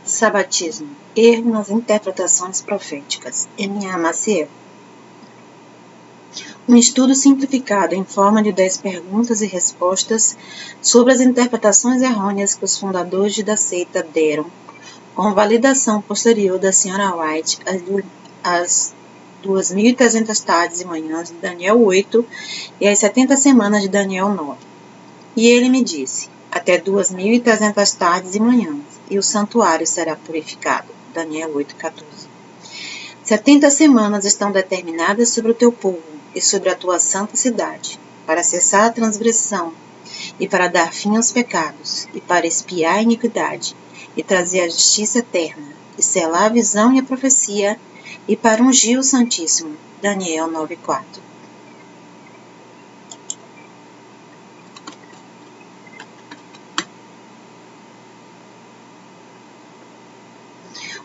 Sabatismo. Erro nas interpretações proféticas. M.A. Maciel. Um estudo simplificado em forma de 10 perguntas e respostas sobre as interpretações errôneas que os fundadores da seita deram, com validação posterior da Sra. White às 2.300 tardes e manhãs de Daniel 8 e às 70 semanas de Daniel 9. E ele me disse, até 2.300 tardes e manhãs, e o santuário será purificado. Daniel 8:14. 70 semanas estão determinadas sobre o teu povo e sobre a tua santa cidade, para cessar a transgressão, e para dar fim aos pecados, e para expiar a iniquidade, e trazer a justiça eterna, e selar a visão e a profecia, e para ungir o Santíssimo. Daniel 9:4.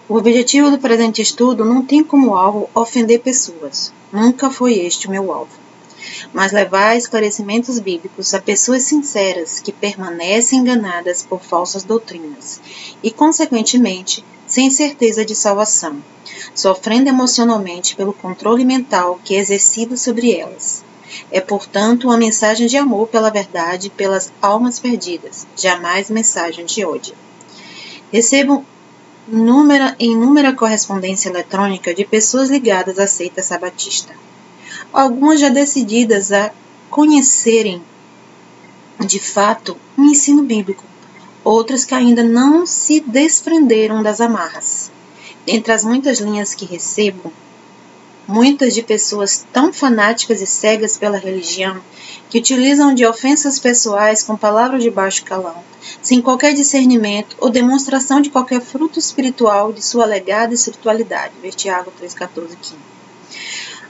O objetivo do presente estudo não tem como alvo ofender pessoas. Nunca foi este o meu alvo. Mas levar esclarecimentos bíblicos a pessoas sinceras que permanecem enganadas por falsas doutrinas e, consequentemente, sem certeza de salvação, sofrendo emocionalmente pelo controle mental que é exercido sobre elas. É, portanto, uma mensagem de amor pela verdade e pelas almas perdidas, jamais mensagem de ódio. Recebo inúmera correspondência eletrônica de pessoas ligadas à seita sabatista. Algumas já decididas a conhecerem, de fato, o ensino bíblico. Outras que ainda não se desprenderam das amarras. Entre as muitas linhas que recebo, muitas de pessoas tão fanáticas e cegas pela religião que utilizam de ofensas pessoais com palavras de baixo calão, sem qualquer discernimento ou demonstração de qualquer fruto espiritual de sua alegada espiritualidade. Ver Tiago 3:14-15.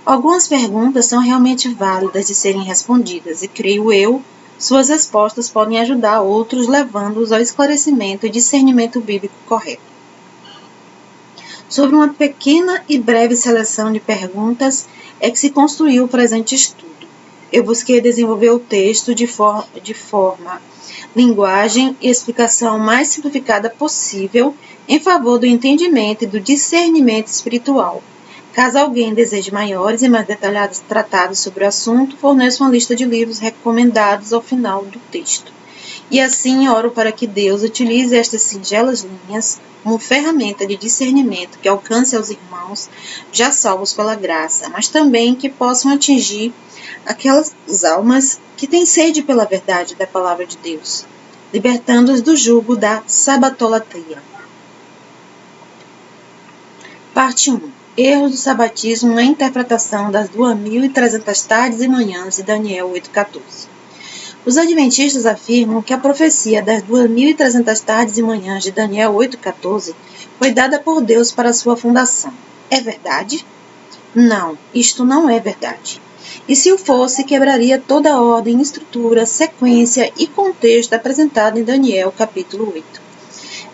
Algumas perguntas são realmente válidas de serem respondidas e, creio eu, suas respostas podem ajudar outros, levando-os ao esclarecimento e discernimento bíblico correto. Sobre uma pequena e breve seleção de perguntas é que se construiu o presente estudo. Eu busquei desenvolver o texto de forma, linguagem e explicação mais simplificada possível em favor do entendimento e do discernimento espiritual. Caso alguém deseje maiores e mais detalhados tratados sobre o assunto, forneço uma lista de livros recomendados ao final do texto. E assim oro para que Deus utilize estas singelas linhas como ferramenta de discernimento que alcance aos irmãos já salvos pela graça, mas também que possam atingir aquelas almas que têm sede pela verdade da palavra de Deus, libertando-os do jugo da sabatolatria. Parte 1. Erros do sabatismo na interpretação das 2.300 tardes e manhãs de Daniel 8:14. Os adventistas afirmam que a profecia das 2.300 tardes e manhãs de Daniel 8:14 foi dada por Deus para sua fundação. É verdade? Não, isto não é verdade. E se o fosse, quebraria toda a ordem, estrutura, sequência e contexto apresentado em Daniel capítulo 8.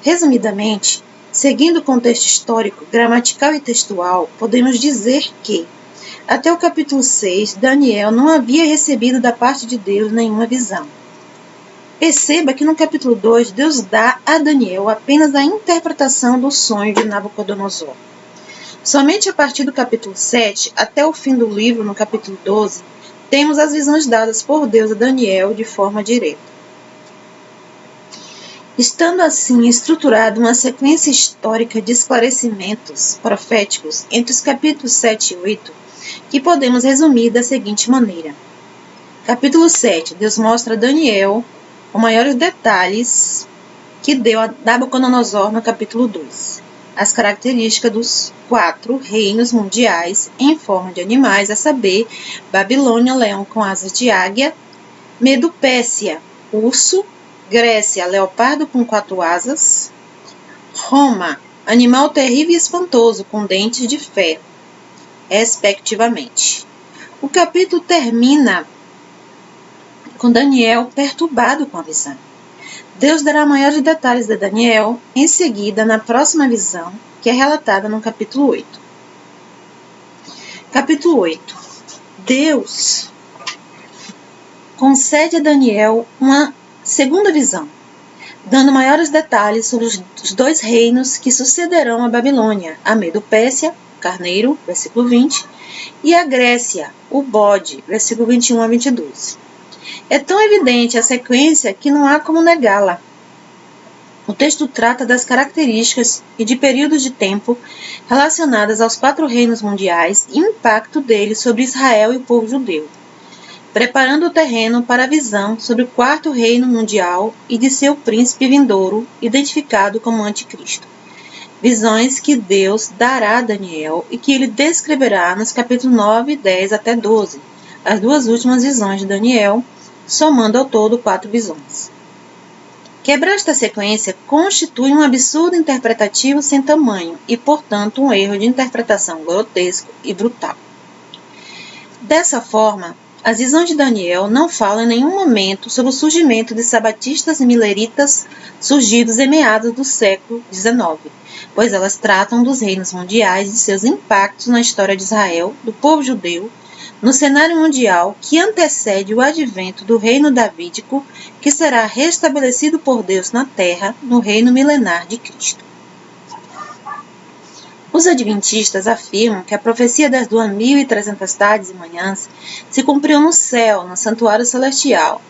Resumidamente, seguindo o contexto histórico, gramatical e textual, podemos dizer que, até o capítulo 6, Daniel não havia recebido da parte de Deus nenhuma visão. Perceba que no capítulo 2, Deus dá a Daniel apenas a interpretação do sonho de Nabucodonosor. Somente a partir do capítulo 7, até o fim do livro, no capítulo 12, temos as visões dadas por Deus a Daniel de forma direta. Estando assim estruturada uma sequência histórica de esclarecimentos proféticos entre os capítulos 7 e 8, que podemos resumir da seguinte maneira. Capítulo 7, Deus mostra a Daniel com maiores detalhes que deu a Nabucodonosor no capítulo 2. As características dos 4 reinos mundiais em forma de animais, a saber, Babilônia, leão com asas de águia, Medo-Pérsia, urso, Grécia, leopardo com 4 asas, Roma, animal terrível e espantoso com dentes de ferro, respectivamente. O capítulo termina com Daniel perturbado com a visão. Deus dará maiores detalhes de Daniel em seguida na próxima visão, que é relatada no capítulo 8. Capítulo 8. Deus concede a Daniel uma segunda visão. dando maiores detalhes sobre os dois reinos que sucederão a Babilônia, a Medo-Pérsia, carneiro, versículo 20, e a Grécia, o bode, versículo 21 a 22. É tão evidente a sequência que não há como negá-la. O texto trata das características e de períodos de tempo relacionadas aos 4 reinos mundiais e o impacto deles sobre Israel e o povo judeu, preparando o terreno para a visão sobre o 4º reino mundial e de seu príncipe vindouro, identificado como Anticristo. Visões que Deus dará a Daniel e que ele descreverá nos capítulos 9, 10 até 12, as 2 últimas visões de Daniel, somando ao todo 4 visões. Quebrar esta sequência constitui um absurdo interpretativo sem tamanho e, portanto, um erro de interpretação grotesco e brutal. Dessa forma, as visões de Daniel não falam em nenhum momento sobre o surgimento de sabatistas e mileritas surgidos em meados do século XIX, pois elas tratam dos reinos mundiais e de seus impactos na história de Israel, do povo judeu, no cenário mundial que antecede o advento do reino davídico, que será restabelecido por Deus na terra no reino milenar de Cristo. Os adventistas afirmam que a profecia das 2.300 tardes e manhãs se cumpriu no céu, no santuário celestial.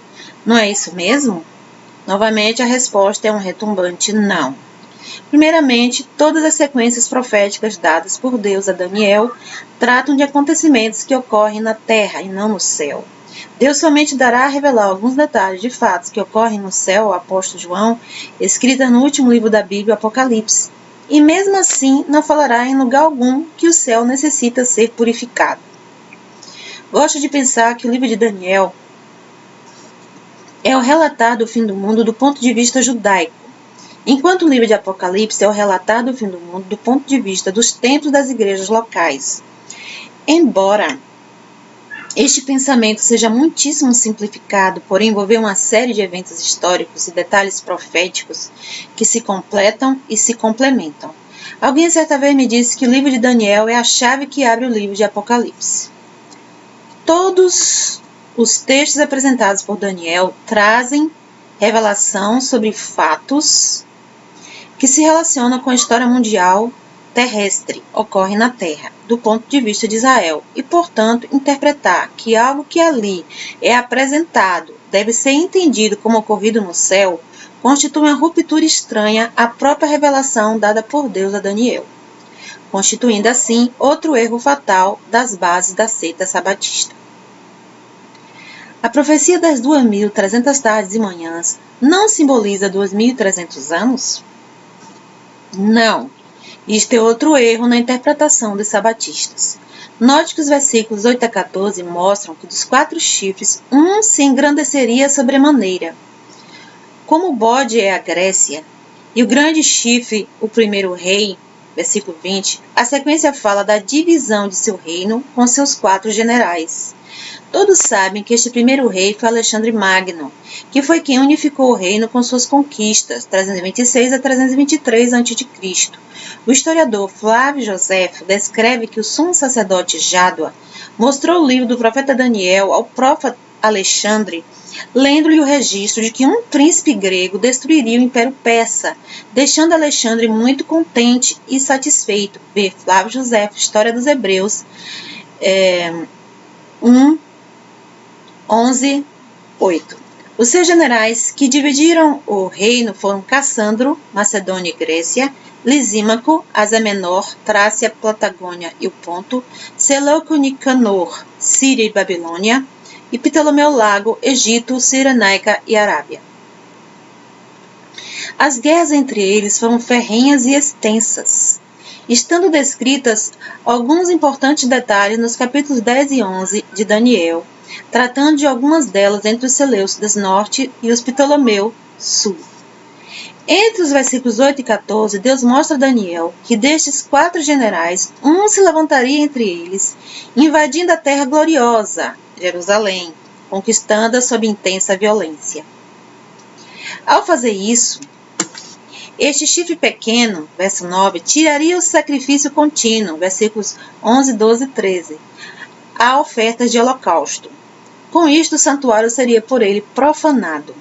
Não é isso mesmo? Novamente, a resposta é um retumbante não. Primeiramente, todas as sequências proféticas dadas por Deus a Daniel tratam de acontecimentos que ocorrem na terra e não no céu. Deus somente dará a revelar alguns detalhes de fatos que ocorrem no céu ao apóstolo João, escrita no último livro da Bíblia, Apocalipse. E mesmo assim não falará em lugar algum que o céu necessita ser purificado. Gosto de pensar que o livro de Daniel é o relatar do fim do mundo do ponto de vista judaico, enquanto o livro de Apocalipse é o relatar do fim do mundo do ponto de vista dos templos das igrejas locais. Embora este pensamento seja muitíssimo simplificado por envolver uma série de eventos históricos e detalhes proféticos que se completam e se complementam. Alguém certa vez me disse que o livro de Daniel é a chave que abre o livro de Apocalipse. Todos os textos apresentados por Daniel trazem revelação sobre fatos que se relacionam com a história mundial terrestre, ocorre na Terra, do ponto de vista de Israel, e, portanto, interpretar que algo que ali é apresentado deve ser entendido como ocorrido no céu, constitui uma ruptura estranha à própria revelação dada por Deus a Daniel, constituindo assim outro erro fatal das bases da seita sabatista. A profecia das 2.300 tardes e manhãs não simboliza 2.300 anos? Não. Isto é outro erro na interpretação dos sabatistas. Note que os versículos 8 a 14 mostram que dos 4 chifres, um se engrandeceria sobremaneira. Como o bode é a Grécia, e o grande chifre, o primeiro rei, versículo 20, a sequência fala da divisão de seu reino com seus 4 generais. Todos sabem que este primeiro rei foi Alexandre Magno, que foi quem unificou o reino com suas conquistas, 326 a 323 a.C. O historiador Flávio Josefo descreve que o sumo sacerdote Jádua mostrou o livro do profeta Daniel ao próprio Alexandre, lendo-lhe o registro de que um príncipe grego destruiria o Império Persa, deixando Alexandre muito contente e satisfeito. Ver Flávio Josefo, História dos Hebreus, 11:8. Os seus generais que dividiram o reino foram Cassandro, Macedônia e Grécia, Lisímaco, Ásia Menor, Trácia, Patagônia e o Ponto, Seleuco, Nicanor, Síria e Babilônia, e Ptolomeu Lago, Egito, Cirenaica e Arábia. As guerras entre eles foram ferrenhas e extensas, estando descritas alguns importantes detalhes nos capítulos 10 e 11 de Daniel, tratando de algumas delas entre os Seleucidas Norte e os Ptolomeu Sul. Entre os versículos 8 e 14, Deus mostra a Daniel que destes 4 generais, um se levantaria entre eles, invadindo a terra gloriosa, Jerusalém, conquistando-a sob intensa violência. Ao fazer isso, este chifre pequeno, verso 9, tiraria o sacrifício contínuo, versículos 11, 12 e 13, a ofertas de holocausto. Com isto, o santuário seria por ele profanado.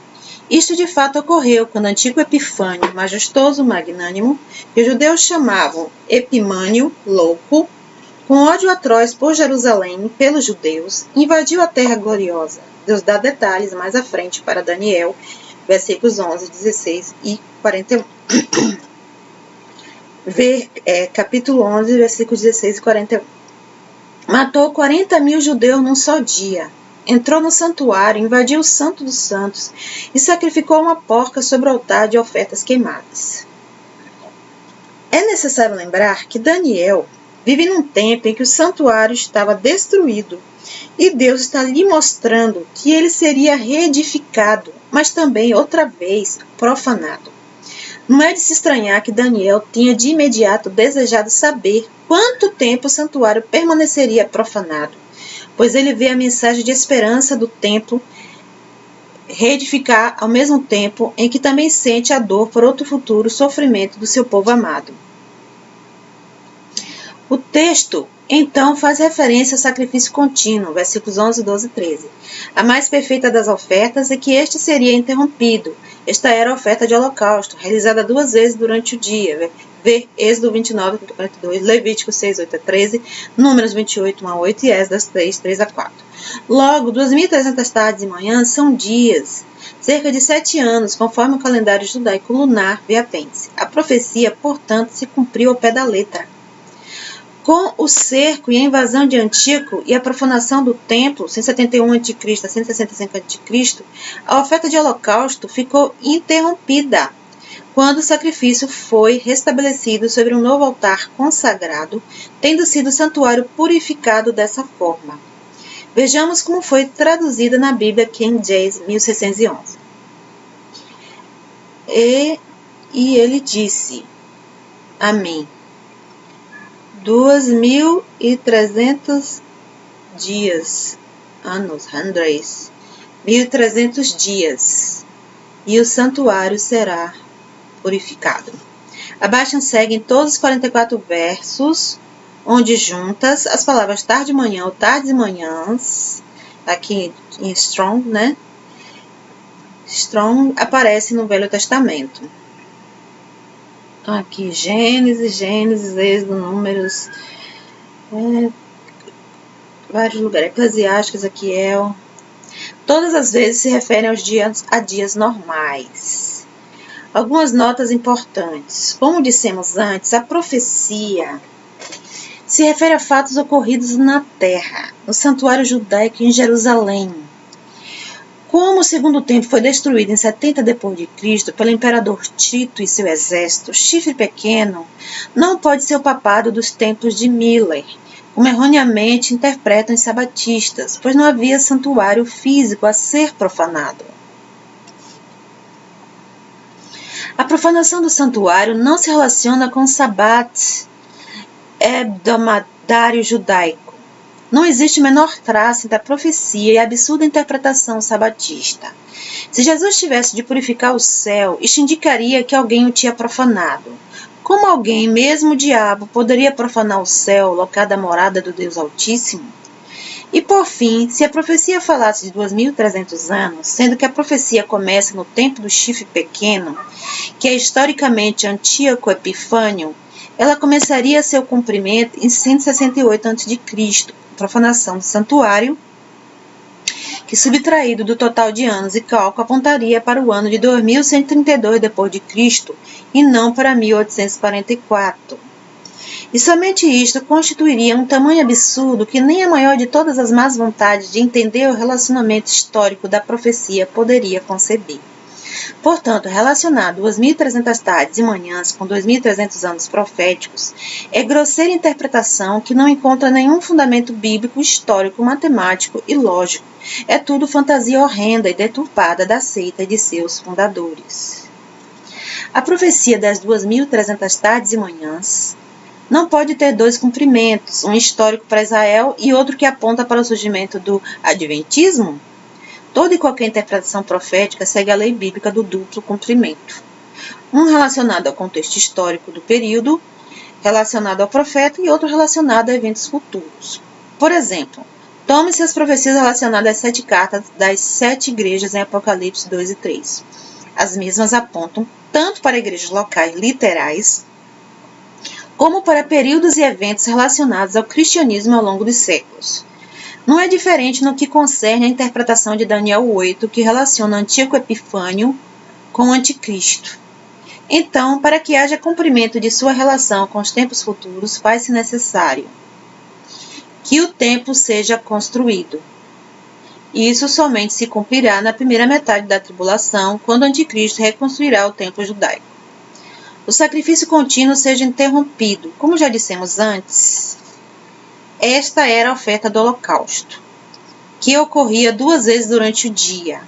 Isto de fato ocorreu quando Antíoco Epifânio, majestoso magnânimo, que os judeus chamavam Epimânio, louco, com ódio atroz por Jerusalém e pelos judeus, invadiu a terra gloriosa. Deus dá detalhes mais à frente para Daniel, versículos 11, 16 e 41. Capítulo 11, versículos 16 e 41. Matou 40.000 judeus num só dia. Entrou no santuário, invadiu o Santo dos Santos e sacrificou uma porca sobre o altar de ofertas queimadas. É necessário lembrar que Daniel vive num tempo em que o santuário estava destruído e Deus está lhe mostrando que ele seria reedificado, mas também outra vez profanado. Não é de se estranhar que Daniel tinha de imediato desejado saber quanto tempo o santuário permaneceria profanado, pois ele vê a mensagem de esperança do templo reedificar ao mesmo tempo em que também sente a dor por outro futuro sofrimento do seu povo amado. O texto, então, faz referência ao sacrifício contínuo, versículos 11, 12 e 13. A mais perfeita das ofertas é que este seria interrompido. Esta era a oferta de holocausto, realizada 2 vezes durante o dia. Vê Êxodo 29, 42, Levítico 6, 8 a 13, Números 28, 1 a 8 e Esdras 3, 3 a 4. Logo, 2.300 tardes e manhãs são dias, cerca de 7 anos, conforme o calendário judaico lunar vê apêndice. A profecia, portanto, se cumpriu ao pé da letra. Com o cerco e a invasão de Antíoco e a profanação do templo, 171 a.C. a 165 a.C., a oferta de holocausto ficou interrompida, quando o sacrifício foi restabelecido sobre um novo altar consagrado, tendo sido o santuário purificado dessa forma. Vejamos como foi traduzida na Bíblia King James 1611. E ele disse a mim: 2.300 dias, anos, hundreds, 1.300 dias, e o santuário será purificado. Abaixo seguem todos os 44 versos, onde juntas as palavras tarde e manhã ou tardes e manhãs, aqui em Strong, né? Strong aparece no Velho Testamento. Aqui, Gênesis, Êxodo, Números, vários lugares, Eclesiásticos, Ezequiel. Todas as vezes se referem a dias normais. Algumas notas importantes. Como dissemos antes, a profecia se refere a fatos ocorridos na terra, no santuário judaico em Jerusalém. Como o segundo templo foi destruído em 70 d.C. pelo imperador Tito e seu exército, o chifre pequeno não pode ser o papado dos templos de Miller, como erroneamente interpretam os sabatistas, pois não havia santuário físico a ser profanado. A profanação do santuário não se relaciona com o sabat hebdomadário judaico. Não existe o menor traço entre a profecia e a absurda interpretação sabatista. Se Jesus tivesse de purificar o céu, isto indicaria que alguém o tinha profanado. Como alguém, mesmo o diabo, poderia profanar o céu, local da morada do Deus Altíssimo? E por fim, se a profecia falasse de 2.300 anos, sendo que a profecia começa no tempo do chifre pequeno, que é historicamente Antíoco Epifânio, ela começaria seu cumprimento em 168 a.C., profanação do santuário, que subtraído do total de anos e cálculo apontaria para o ano de 2132 d.C. e não para 1844. E somente isto constituiria um tamanho absurdo que nem a maior de todas as más vontades de entender o relacionamento histórico da profecia poderia conceber. Portanto, relacionar 2.300 tardes e manhãs com 2.300 anos proféticos é grosseira interpretação que não encontra nenhum fundamento bíblico, histórico, matemático e lógico. É tudo fantasia horrenda e deturpada da seita e de seus fundadores. A profecia das 2.300 tardes e manhãs não pode ter dois cumprimentos, um histórico para Israel e outro que aponta para o surgimento do adventismo. Toda e qualquer interpretação profética segue a lei bíblica do duplo cumprimento. Um relacionado ao contexto histórico do período, relacionado ao profeta, e outro relacionado a eventos futuros. Por exemplo, Tome-se as profecias relacionadas às 7 cartas das 7 igrejas em Apocalipse 2 e 3. As mesmas apontam tanto para igrejas locais literais, como para períodos e eventos relacionados ao cristianismo ao longo dos séculos. Não é diferente no que concerne a interpretação de Daniel 8, que relaciona Antíoco Epifânio com o Anticristo. Então, para que haja cumprimento de sua relação com os tempos futuros, faz-se necessário que o templo seja construído. Isso somente se cumprirá na primeira metade da tribulação, quando o Anticristo reconstruirá o templo judaico. O sacrifício contínuo seja interrompido. Como já dissemos antes, esta era a oferta do holocausto, que ocorria 2 vezes durante o dia.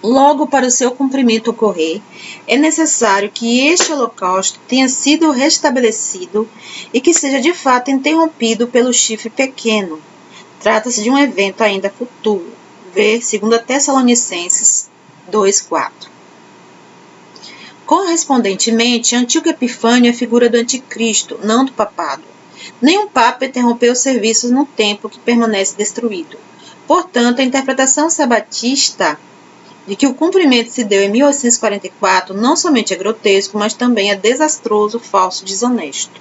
Logo, para o seu cumprimento ocorrer, é necessário que este holocausto tenha sido restabelecido e que seja de fato interrompido pelo chifre pequeno. Trata-se de um evento ainda futuro. Ver 2 Tessalonicenses 2:4. Correspondentemente, Antíoco Epifânio é figura do anticristo, não do papado. Nenhum papa interrompeu os serviços no templo que permanece destruído. Portanto, a interpretação sabatista de que o cumprimento se deu em 1844 não somente é grotesco, mas também é desastroso, falso, desonesto.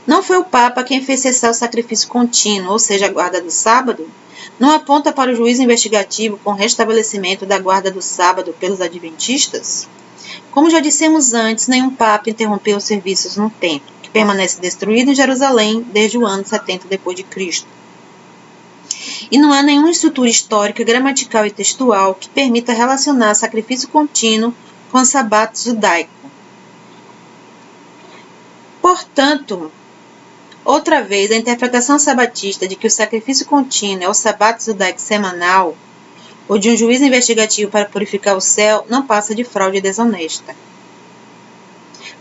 Não foi o Papa quem fez cessar o sacrifício contínuo, ou seja, a guarda do sábado? Não aponta para o juízo investigativo com o restabelecimento da guarda do sábado pelos adventistas? Como já dissemos antes, nenhum Papa interrompeu os serviços no templo, que permanece destruído em Jerusalém desde o ano 70 d.C. E não há nenhuma estrutura histórica, gramatical e textual que permita relacionar sacrifício contínuo com o sabato judaico. Portanto, outra vez, a interpretação sabatista de que o sacrifício contínuo é o sabato judaico semanal ou de um juízo investigativo para purificar o céu não passa de fraude desonesta.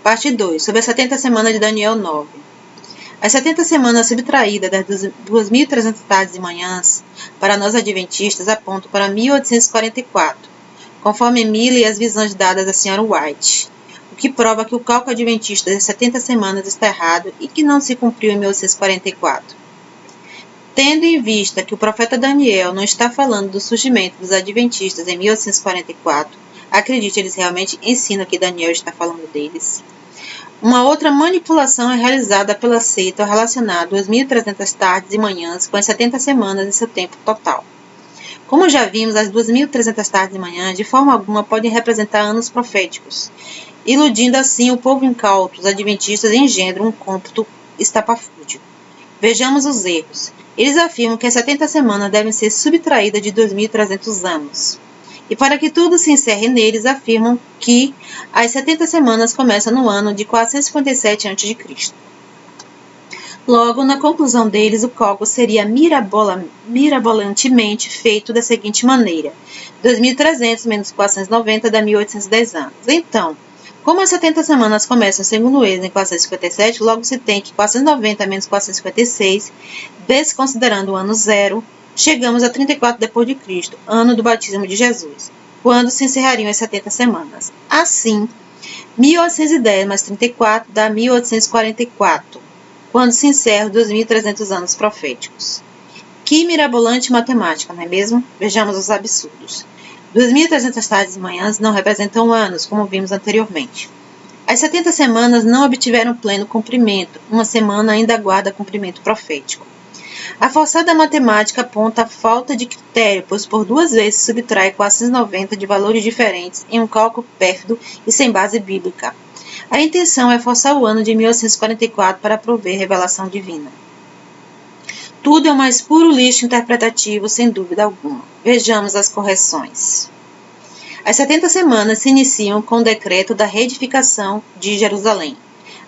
Parte 2. Sobre as 70 semanas de Daniel 9. As 70 semanas subtraídas das 2.300 tardes e manhãs, para nós adventistas, apontam para 1844, conforme Miller e as visões dadas à Sra. White, o que prova que o cálculo adventista das 70 semanas está errado e que não se cumpriu em 1844. Tendo em vista que o profeta Daniel não está falando do surgimento dos adventistas em 1844, acredite, eles realmente ensinam que Daniel está falando deles. Uma outra manipulação é realizada pela seita ao relacionar 2.300 tardes e manhãs com as 70 semanas em seu tempo total. Como já vimos, as 2.300 tardes e manhãs de forma alguma podem representar anos proféticos, iludindo assim o povo incauto. Os adventistas engendram um cômputo estapafúrdio. Vejamos os erros. Eles afirmam que as 70 semanas devem ser subtraídas de 2.300 anos. E para que tudo se encerre neles, afirmam que as 70 semanas começam no ano de 457 a.C. Logo, na conclusão deles, o cálculo seria mirabolantemente feito da seguinte maneira: 2.300 menos 490 dá 1.810 anos. Então, como as 70 semanas começam, segundo eles, em 457, logo se tem que 490 menos 456, desconsiderando o ano zero, chegamos a 34 d.C., ano do batismo de Jesus, quando se encerrariam as 70 semanas. Assim, 1810 mais 34 dá 1844, quando se encerram 2.300 anos proféticos. Que mirabolante matemática, não é mesmo? Vejamos os absurdos. 2.300 tardes e manhãs não representam anos, como vimos anteriormente. As 70 semanas não obtiveram pleno cumprimento, uma semana ainda aguarda cumprimento profético. A forçada matemática aponta a falta de critério, pois por 2 vezes subtrai 490 de valores diferentes em um cálculo pérfido e sem base bíblica. A intenção é forçar o ano de 1844 para prover revelação divina. Tudo é o mais puro lixo interpretativo, sem dúvida alguma. Vejamos as correções. As 70 semanas se iniciam com o decreto da reedificação de Jerusalém.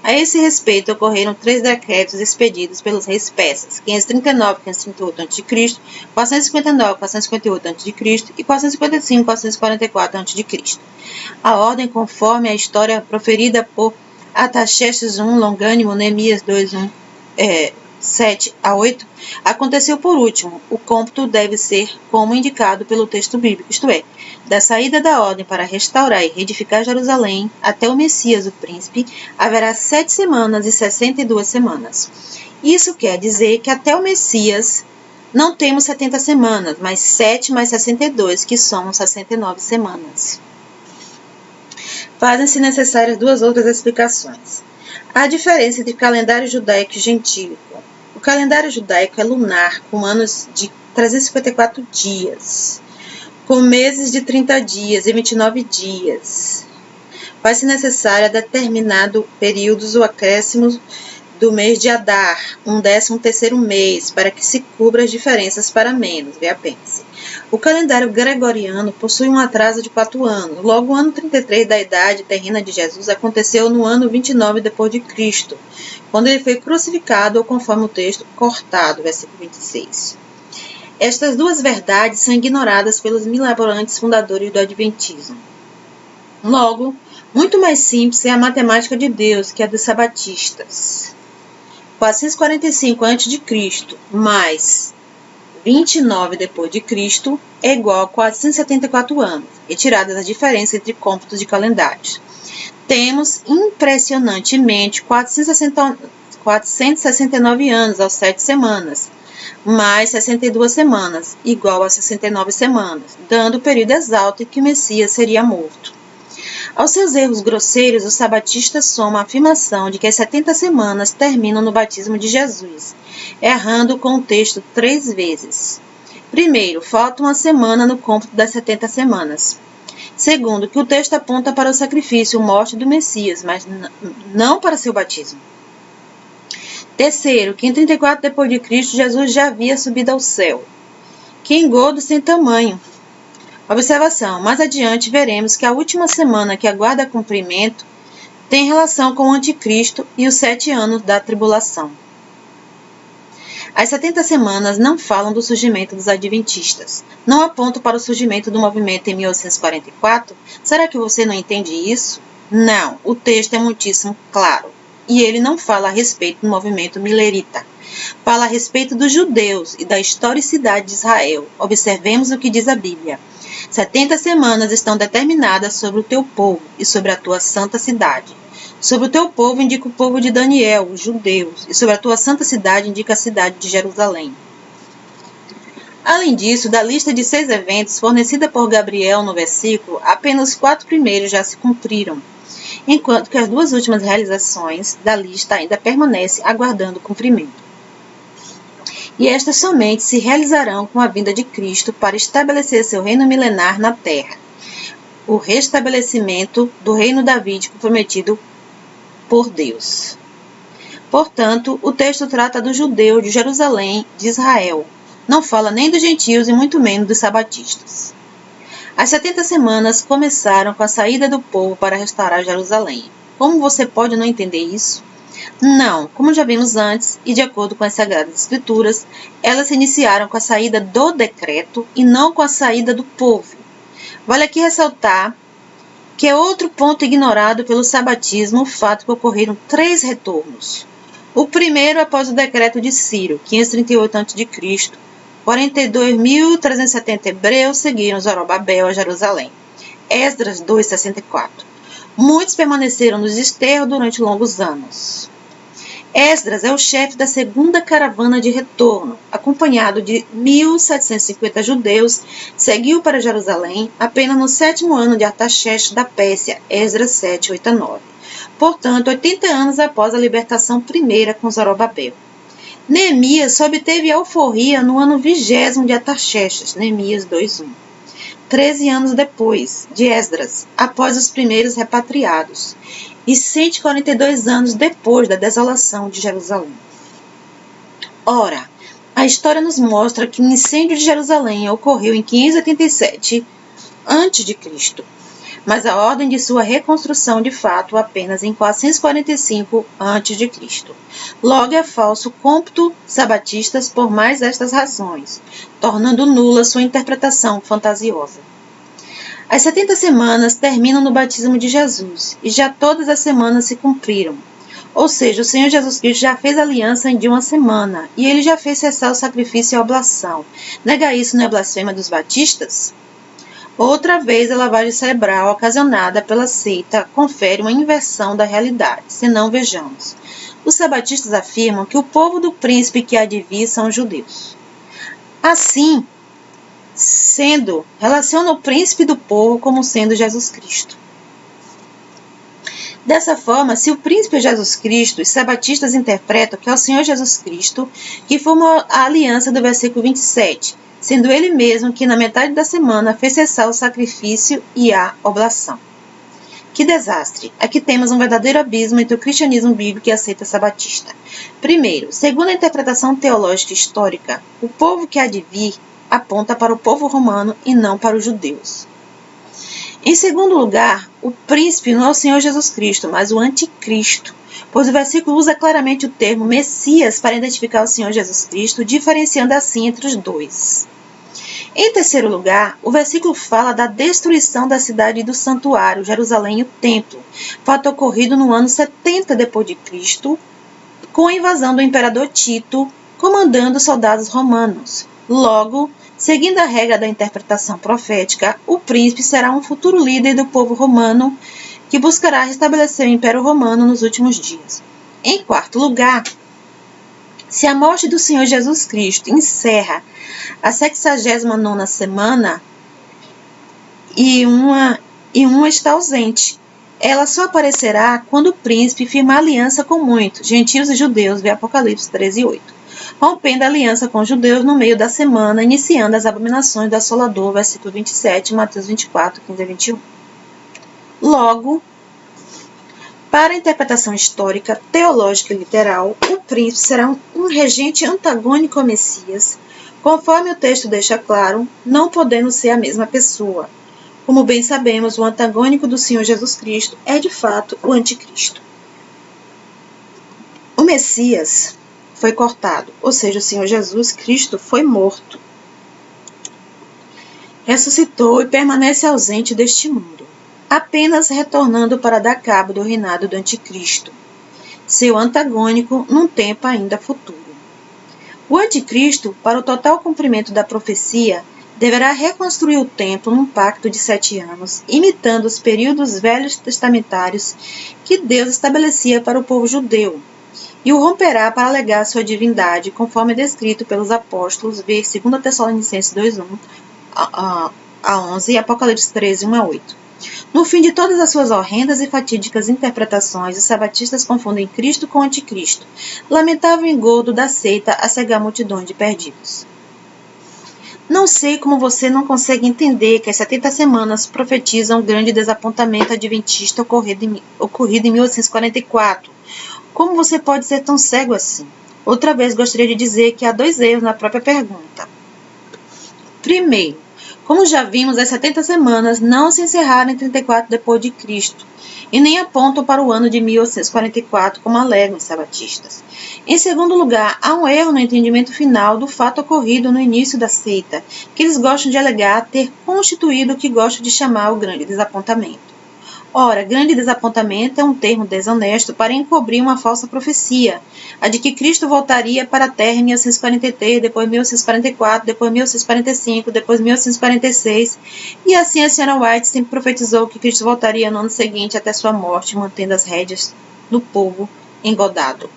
A esse respeito, ocorreram 3 decretos expedidos pelos reis persas: 539, 538 a.C., 459, 458 a.C. e 455, 444 a.C. A ordem, conforme a história proferida por Artaxerxes I Longânimo, Neemias 2, 7 a 8, aconteceu por último. O cômputo deve ser como indicado pelo texto bíblico, isto é, da saída da ordem para restaurar e reedificar Jerusalém até o Messias, o príncipe, haverá 7 semanas e 62 semanas. Isso quer dizer que até o Messias Não temos 70 semanas, mas 7 mais 62, que somam 69 semanas. Fazem-se necessárias duas outras explicações. A diferença entre calendário judaico e gentílico. O calendário judaico é lunar, com anos de 354 dias, com meses de 30 dias e 29 dias. Faz-se necessário determinado períodos ou acréscimos do mês de Adar, 13º mês, para que se cubra as diferenças para menos, vê apêndice. O calendário gregoriano possui um atraso de 4 anos. Logo, o ano 33 da idade terrena de Jesus aconteceu no ano 29 depois de Cristo, quando ele foi crucificado, ou conforme o texto, cortado, versículo 26. Estas duas verdades são ignoradas pelos mirabolantes fundadores do Adventismo. Logo, muito mais simples é a matemática de Deus que a dos sabatistas. 445 a.C. mais 29 depois de Cristo é igual a 474 anos, retiradas as diferenças entre cômputos de calendários. Temos impressionantemente 469 anos aos 7 semanas, mais 62 semanas, igual a 69 semanas, dando o período exato em que o Messias seria morto. Aos seus erros grosseiros, os sabatistas somam a afirmação de que as 70 semanas terminam no batismo de Jesus, errando com o texto 3 vezes. Primeiro, falta uma semana no cômputo das 70 semanas. Segundo, que o texto aponta para o sacrifício, morte do Messias, mas não para seu batismo. Terceiro, que em 34 depois de Cristo, Jesus já havia subido ao céu. Que engodo sem tamanho! Observação. Mais adiante veremos que a última semana que aguarda cumprimento tem relação com o anticristo e os 7 anos da tribulação. As 70 semanas não falam do surgimento dos adventistas. Não apontam para o surgimento do movimento em 1844? Será que você não entende isso? Não, o texto é muitíssimo claro. E ele não fala a respeito do movimento milerita. Fala a respeito dos judeus e da historicidade de Israel. Observemos o que diz a Bíblia. 70 semanas estão determinadas sobre o teu povo e sobre a tua santa cidade. Sobre o teu povo indica o povo de Daniel, os judeus, e sobre a tua santa cidade indica a cidade de Jerusalém. Além disso, da lista de 6 eventos fornecida por Gabriel no versículo, apenas os 4 primeiros já se cumpriram, enquanto que as 2 últimas realizações da lista ainda permanecem aguardando cumprimento. E estas somente se realizarão com a vinda de Cristo para estabelecer seu reino milenar na terra, o restabelecimento do reino davídico prometido por Deus. Portanto, o texto trata do judeu de Jerusalém, de Israel. Não fala nem dos gentios e muito menos dos sabatistas. As 70 semanas começaram com a saída do povo para restaurar Jerusalém. Como você pode não entender isso? Não, como já vimos antes, e de acordo com as Sagradas Escrituras, elas se iniciaram com a saída do decreto e não com a saída do povo. Vale aqui ressaltar que é outro ponto ignorado pelo sabatismo o fato que ocorreram 3 retornos. O primeiro após o decreto de Ciro, 538 a.C., 42.370 hebreus seguiram Zorobabel a Jerusalém. Esdras 2,64. Muitos permaneceram nos desterros durante longos anos. Esdras é o chefe da segunda caravana de retorno, acompanhado de 1.750 judeus, seguiu para Jerusalém apenas no 7º ano de Artaxerxes da Pérsia, Esdras 7, 8 a 9. Portanto, 80 anos após a libertação primeira com Zorobabel. Neemias só obteve alforria no ano 20º de Artaxerxes, Neemias 2:1. 13 anos depois de Esdras, após os primeiros repatriados, e 142 anos depois da desolação de Jerusalém. Ora, a história nos mostra que o incêndio de Jerusalém ocorreu em 587 a.C., mas a ordem de sua reconstrução de fato apenas em 445 a.C. Logo é falso o cômputo sabatistas por mais estas razões, tornando nula sua interpretação fantasiosa. As 70 semanas terminam no batismo de Jesus, e já todas as semanas se cumpriram. Ou seja, o Senhor Jesus Cristo já fez aliança de uma semana, e ele já fez cessar o sacrifício e a oblação. Negar isso não é blasfêmia dos batistas? Outra vez, a lavagem cerebral ocasionada pela seita confere uma inversão da realidade, senão vejamos. Os sabatistas afirmam que o povo do príncipe que há de vir são os judeus. Assim, relaciona o príncipe do povo como sendo Jesus Cristo. Dessa forma, se o príncipe é Jesus Cristo, os sabatistas interpretam que é o Senhor Jesus Cristo que formou a aliança do versículo 27, sendo ele mesmo que na metade da semana fez cessar o sacrifício e a oblação. Que desastre! Aqui temos um verdadeiro abismo entre o cristianismo bíblico e a seita sabatista. Primeiro, segundo a interpretação teológica histórica, o povo que há de vir aponta para o povo romano e não para os judeus. Em segundo lugar, o príncipe não é o Senhor Jesus Cristo, mas o anticristo, pois o versículo usa claramente o termo Messias para identificar o Senhor Jesus Cristo, diferenciando assim entre os dois. Em terceiro lugar, o versículo fala da destruição da cidade e do santuário, Jerusalém e o templo, fato ocorrido no ano 70 d.C., com a invasão do imperador Tito, comandando soldados romanos. Logo, seguindo a regra da interpretação profética, o príncipe será um futuro líder do povo romano que buscará restabelecer o Império Romano nos últimos dias. Em quarto lugar, se a morte do Senhor Jesus Cristo encerra a 69ª semana e uma está ausente, ela só aparecerá quando o príncipe firmar aliança com muitos, gentios e judeus, vê Apocalipse 13:8, rompendo a aliança com os judeus no meio da semana, iniciando as abominações do assolador, versículo 27, Mateus 24, 15 a 21. Logo, para a interpretação histórica, teológica e literal, o príncipe será um regente antagônico ao Messias, conforme o texto deixa claro, não podendo ser a mesma pessoa. Como bem sabemos, o antagônico do Senhor Jesus Cristo é de fato o anticristo. O Messias foi cortado, ou seja, o Senhor Jesus Cristo foi morto. Ressuscitou e permanece ausente deste mundo, apenas retornando para dar cabo do reinado do anticristo, seu antagônico num tempo ainda futuro. O anticristo, para o total cumprimento da profecia, deverá reconstruir o templo num pacto de 7 anos, imitando os períodos velhos testamentários que Deus estabelecia para o povo judeu, e o romperá para alegar sua divindade, conforme descrito pelos apóstolos, ver 2 Tessalonicenses 2:1 a 11 e Apocalipse 13:1 a 8. No fim de todas as suas horrendas e fatídicas interpretações, os sabatistas confundem Cristo com o anticristo, lamentável engodo da seita a cegar multidões de perdidos. Não sei como você não consegue entender que as 70 semanas profetizam o grande desapontamento adventista ocorrido em 1844. Como você pode ser tão cego assim? Outra vez gostaria de dizer que há 2 erros na própria pergunta. Primeiro, como já vimos, as 70 semanas não se encerraram em 34 d.C. e nem apontam para o ano de 1844, como alegam os sabatistas. Em segundo lugar, há um erro no entendimento final do fato ocorrido no início da seita, que eles gostam de alegar ter constituído o que gostam de chamar o grande desapontamento. Ora, grande desapontamento é um termo desonesto para encobrir uma falsa profecia, a de que Cristo voltaria para a Terra em 1843, depois 1844, depois 1845, depois 1846, e assim a Sra. White sempre profetizou que Cristo voltaria no ano seguinte até sua morte, mantendo as rédeas do povo engodado.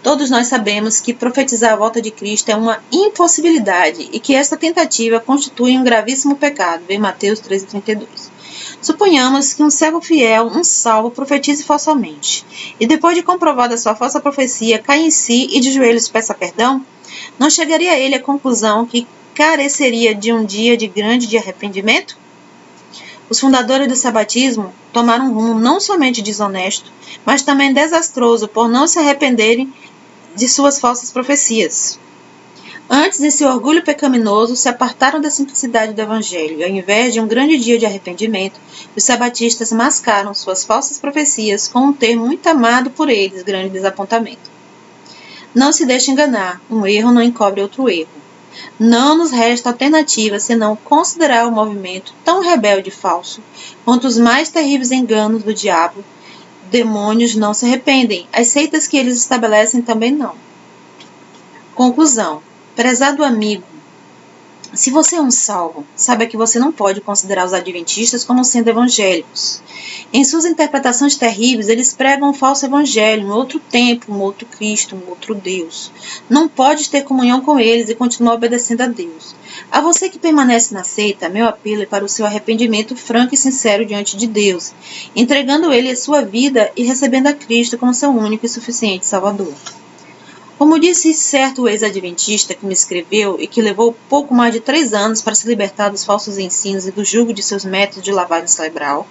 Todos nós sabemos que profetizar a volta de Cristo é uma impossibilidade e que esta tentativa constitui um gravíssimo pecado, vê Mateus 13:32. Suponhamos que um cego fiel, um salvo, profetize falsamente, e depois de comprovada sua falsa profecia, cai em si e de joelhos peça perdão, não chegaria ele à conclusão que careceria de um dia de grande arrependimento? Os fundadores do sabatismo tomaram um rumo não somente desonesto, mas também desastroso por não se arrependerem de suas falsas profecias. Antes, em seu orgulho pecaminoso, se apartaram da simplicidade do Evangelho, e ao invés de um grande dia de arrependimento, os sabatistas mascaram suas falsas profecias com um termo muito amado por eles, grande desapontamento. Não se deixe enganar, um erro não encobre outro erro. Não nos resta alternativa senão considerar o movimento tão rebelde e falso quanto os mais terríveis enganos do diabo. Demônios não se arrependem, as seitas que eles estabelecem também não. Conclusão. Prezado amigo, Se você é um salvo, saiba que você não pode considerar os adventistas como sendo evangélicos. Em suas interpretações terríveis, eles pregam um falso evangelho, um outro tempo, um outro Cristo, um outro Deus. Não pode ter comunhão com eles e continuar obedecendo a Deus. A você que permanece na seita, meu apelo é para o seu arrependimento franco e sincero diante de Deus, entregando Ele a sua vida e recebendo a Cristo como seu único e suficiente Salvador. Como disse certo ex-adventista que me escreveu e que levou pouco mais de 3 anos para se libertar dos falsos ensinos e do jugo de seus métodos de lavagem cerebral,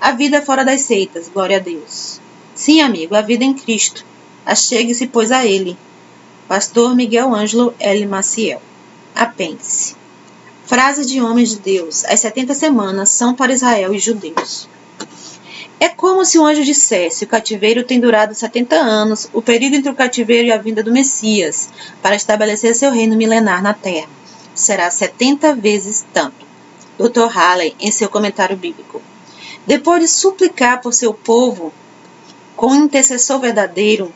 a vida é fora das seitas, glória a Deus. Sim, amigo, a vida é em Cristo. Achegue-se, pois, a Ele. Pastor Miguel Ângelo L. Maciel. Apêndice. Frases de homens de Deus. As 70 semanas são para Israel e judeus. É como se o anjo dissesse: o cativeiro tem durado 70 anos, o período entre o cativeiro e a vinda do Messias, para estabelecer seu reino milenar na terra. Será 70 vezes tanto. Dr. Halley, em seu comentário bíblico. Depois de suplicar por seu povo, com um intercessor verdadeiro,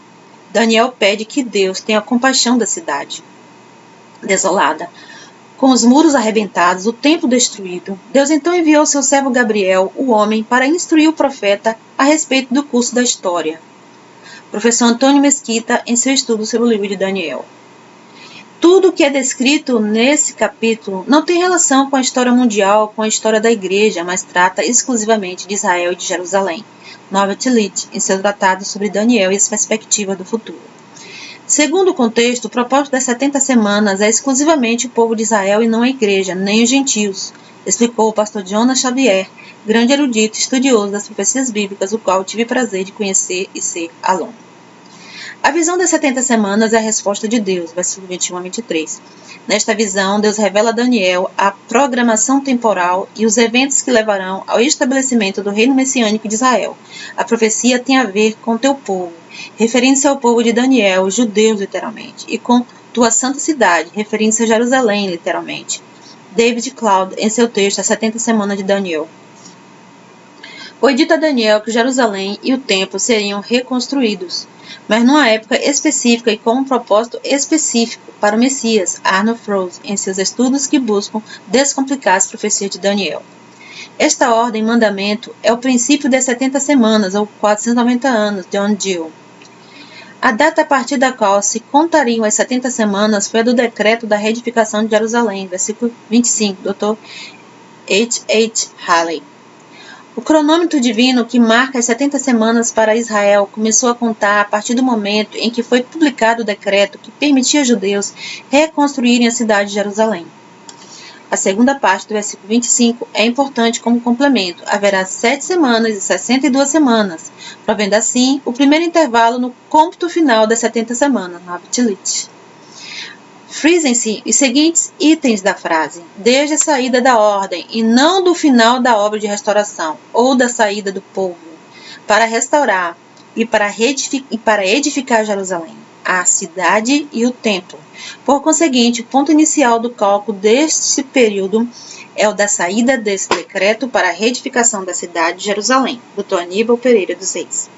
Daniel pede que Deus tenha compaixão da cidade desolada. Com os muros arrebentados, o templo destruído, Deus então enviou seu servo Gabriel, o homem, para instruir o profeta a respeito do curso da história. Professor Antônio Mesquita, em seu estudo sobre o livro de Daniel. Tudo o que é descrito nesse capítulo não tem relação com a história mundial, com a história da igreja, mas trata exclusivamente de Israel e de Jerusalém. Nova Tillich, em seu tratado sobre Daniel e as perspectivas do futuro. Segundo o contexto, o propósito das 70 semanas é exclusivamente o povo de Israel e não a igreja, nem os gentios, explicou o pastor Jonas Xavier, grande erudito e estudioso das profecias bíblicas, o qual tive prazer de conhecer e ser aluno. A visão das 70 semanas é a resposta de Deus, versículo 21 a 23. Nesta visão, Deus revela a Daniel a programação temporal e os eventos que levarão ao estabelecimento do reino messiânico de Israel. A profecia tem a ver com teu povo, referindo-se ao povo de Daniel, os judeus, literalmente, e com tua santa cidade, referindo-se a Jerusalém, literalmente. David Cloud, em seu texto As 70 Semanas de Daniel. Foi dito a Daniel que Jerusalém e o templo seriam reconstruídos, mas numa época específica e com um propósito específico para o Messias, Arnold Froese, em seus estudos que buscam descomplicar as profecias de Daniel. Esta ordem, mandamento, é o princípio das 70 semanas, ou 490 anos, de John Gill. A data a partir da qual se contariam as 70 semanas foi a do decreto da reedificação de Jerusalém, versículo 25, Dr. H. Halley. O cronômetro divino que marca as 70 semanas para Israel começou a contar a partir do momento em que foi publicado o decreto que permitia aos judeus reconstruírem a cidade de Jerusalém. A segunda parte do versículo 25 é importante como complemento. Haverá 7 semanas e 62 semanas, provendo assim o primeiro intervalo no cômputo final das 70 semanas, Nova Tillich. Frisem-se os seguintes itens da frase: desde a saída da ordem, e não do final da obra de restauração, ou da saída do povo, para restaurar e para edificar Jerusalém, a cidade e o templo. Por conseguinte, o ponto inicial do cálculo deste período é o da saída desse decreto para a reedificação da cidade de Jerusalém. Dr. Aníbal Pereira dos Reis.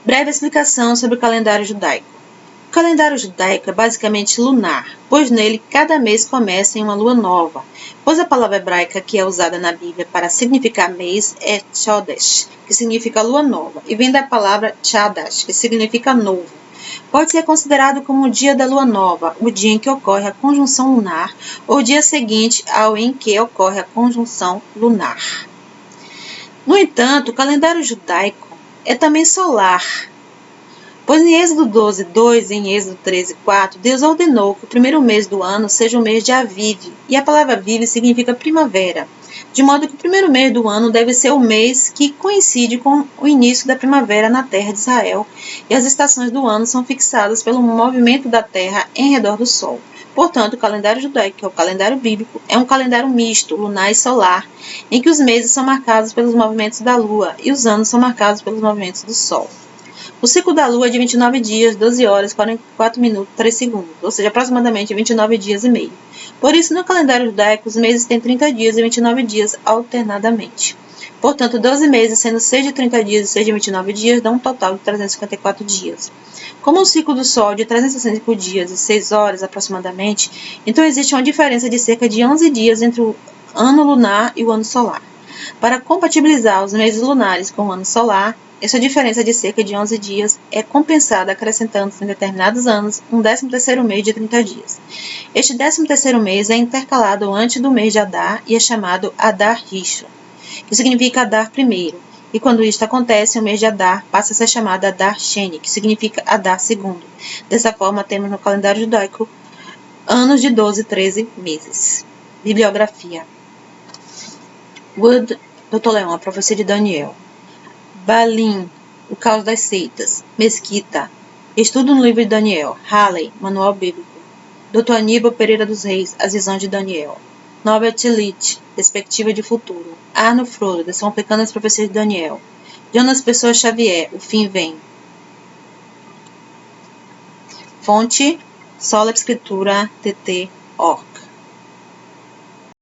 Breve explicação sobre o calendário judaico. O calendário judaico é basicamente lunar, pois nele cada mês começa em uma lua nova, pois a palavra hebraica que é usada na Bíblia para significar mês é Chodesh, que significa lua nova, e vem da palavra Chadash, que significa novo. Pode ser considerado como o dia da lua nova, o dia em que ocorre a conjunção lunar, ou o dia seguinte ao em que ocorre a conjunção lunar. No entanto, o calendário judaico é também solar, pois em Êxodo 12:2 e em Êxodo 13:4, Deus ordenou que o primeiro mês do ano seja o mês de Aviv, e a palavra Aviv significa primavera, de modo que o primeiro mês do ano deve ser o mês que coincide com o início da primavera na terra de Israel, e as estações do ano são fixadas pelo movimento da terra em redor do sol. Portanto, o calendário judaico, que é o calendário bíblico, é um calendário misto, lunar e solar, em que os meses são marcados pelos movimentos da lua e os anos são marcados pelos movimentos do sol. O ciclo da Lua é de 29 dias, 12 horas, 44 minutos, 3 segundos, ou seja, aproximadamente 29 dias e meio. Por isso, no calendário judaico, os meses têm 30 dias e 29 dias alternadamente. Portanto, 12 meses, sendo 6 de 30 dias e 6 de 29 dias, dão um total de 354 dias. Como o ciclo do Sol é de 365 dias e 6 horas aproximadamente, então existe uma diferença de cerca de 11 dias entre o ano lunar e o ano solar. Para compatibilizar os meses lunares com o ano solar, essa diferença de cerca de 11 dias é compensada acrescentando-se em determinados anos um 13º mês de 30 dias. Este 13º mês é intercalado antes do mês de Adar e é chamado Adar Rishon, que significa Adar primeiro, e quando isto acontece, o mês de Adar passa a ser chamado Adar Sheni, que significa Adar segundo. Dessa forma, temos no calendário judaico anos de 12 e 13 meses. Bibliografia: Wood, Dr. Leon, A Profecia de Daniel. Balim, O Caos das Seitas. Mesquita, Estudo no Livro de Daniel. Halley, Manual Bíblico. Dr. Aníbal Pereira dos Reis, As Visões de Daniel. Norbert Litt, Perspectiva de Futuro. Arno Frodo, Descomplicando as Profecias de Daniel. Jonas Pessoa Xavier, O Fim Vem. Fonte: Sola Escritura, TT, Org.